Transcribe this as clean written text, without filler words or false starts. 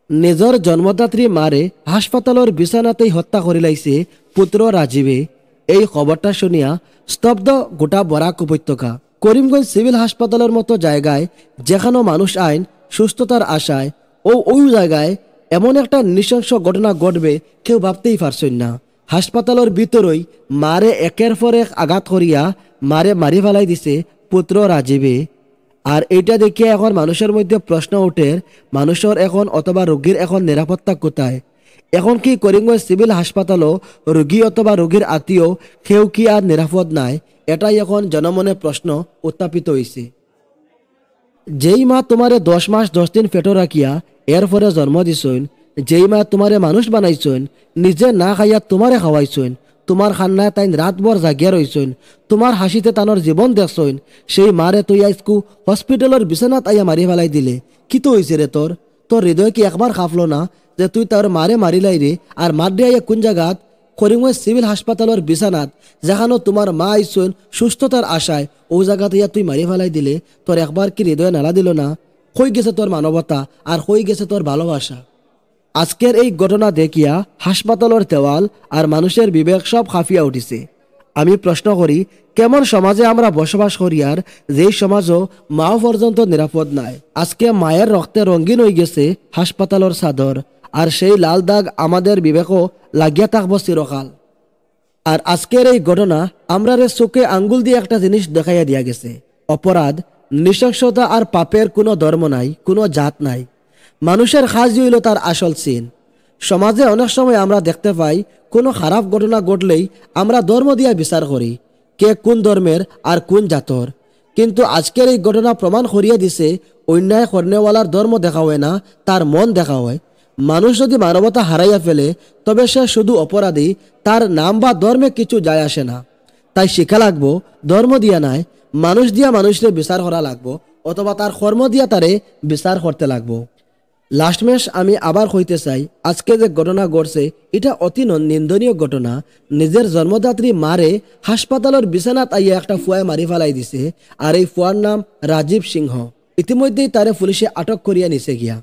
নিজর জন্মদাত্রী মারে হাসপাতালের বিছানাতেই হত্যা করিলাইছে পুত্র রাজীবে। এই খবরটা শুনিয়া স্তব্ধ গোটা বরাক উপত্যকা। করিমগঞ্জ সিভিল হাসপাতালের মতো জায়গায় যেখানে মানুষ আইন সুস্থতার আশায় ওই জায়গায় এমন একটা নৃশংস ঘটনা ঘটবে কেউ ভাবতেই পারছেন না। হাসপাতালের ভিতরই মারে একের পর এক আঘাত করিয়া মারে মারি ফেলাই দিছে পুত্র রাজীবে। আর এইটা দেখিয়ে এখন মানুষের মধ্যে প্রশ্ন ওঠে, মানুষের এখন অথবা রোগীর এখন নিরাপত্তা কোথায়? এখন কি করিমগঞ্জ সিভিল হাসপাতালও রোগী অথবা রোগীর আত্মীয় কেউ কি আর নিরাপদ নাই? এটাই এখন জনমনে প্রশ্ন উত্থাপিত হয়েছে। যেই মা তোমারে 10 মাস 10 দিন পেটো রাখিয়া এরপরে জন্ম দিছইন, যেই মা তোমারে মানুষ বানাইছইন, নিজে না খাইয়া তোমারে খাওয়াইছইন, তোমার খান্নায় তাইন রাতভর জাগিয়া রইছইন, তোমার হাসিতে তানোর জীবন দেখছইন, সেই মারে তুই আজকু হসপিটালের বিছানাত আইয়া মারি ফেলাই দিলে। কি তো হয়েছে রে তোর? তোর হৃদয় কি একবার খাফলো না যে তুই তার মারে মারিলাই রে? আর মারডে আইয়া কোন জায়গাত? করিমগঞ্জ সিভিল হাসপাতালের বিছানাত, যেখানে তোমার মা আইসইন সুস্থতার আশায়, ও জায়গাতে ইয়া তুই মারি ফেলাই দিলে। তোর একবার কি হৃদয় নালা দিল না? হয়ে গেছে তোর মানবতা আর হয়ে গেছে তোর ভালোবাসা। আজকের এই ঘটনা দেখিয়া হাসপাতালের দেওয়াল আর মানুষের বিবেক সব হাঁফিয়া উঠিছে। আমি প্রশ্ন করি, কেমন সমাজে আমরা বসবাস করি আর যেই সমাজও মাও পর্যন্ত নিরাপদ নাই। আজকে মায়ের রক্তে রঙিন হয়ে গেছে হাসপাতালের চাদর, আর সেই লাল দাগ আমাদের বিবেকও লাগিয়া থাকবো চিরকাল। আর আজকের এই ঘটনা আমরা চোখে আঙ্গুল দিয়ে একটা জিনিস দেখাইয়া দিয়া গেছে, অপরাধ, নৃশংসতা আর পাপের কোনো ধর্ম নাই, কোনো জাত নাই। মানুষের সাজই হইল তার আসল চিন। সমাজে অনেক সময় আমরা দেখতে পাই কোনো খারাপ ঘটনা ঘটলেই আমরা ধর্ম দিয়া বিচার করি, কে কোন ধর্মের আর কোন জাতর। কিন্তু আজকের এই ঘটনা প্রমাণ করিয়া দিছে, অন্যায় করনেওয়ালার ধর্ম দেখা হয় না, তার মন দেখা হয়। মানুষ যদি মানবতা হারাইয়া ফেলে তবে সে শুধু অপরাধী, তার নাম বা ধর্মে কিছু যায় আসে না। তাই শিক্ষা লাগবো, ধর্ম দিয়া নাই, মানুষ দিয়া মানুষরে বিচার করা লাগবো, অথবা তার কর্ম দিয়া তারে বিচার করতে লাগবো। লাস্ট মেশ আমি আবার কইতে চাই, আজকে যে ঘটনা ঘটছে এটা অতি নিন্দনীয় ঘটনা। নিজের জন্মদাত্রী মারে হাসপাতালের বিছানাত আইয়া একটা ফুয়ায় মারি ফেলাই দিছে, আর এই ফুয়ার নাম রাজীব সিংহ। ইতিমধ্যেই তারে পুলিশে আটক করিয়া নিছে গিয়া।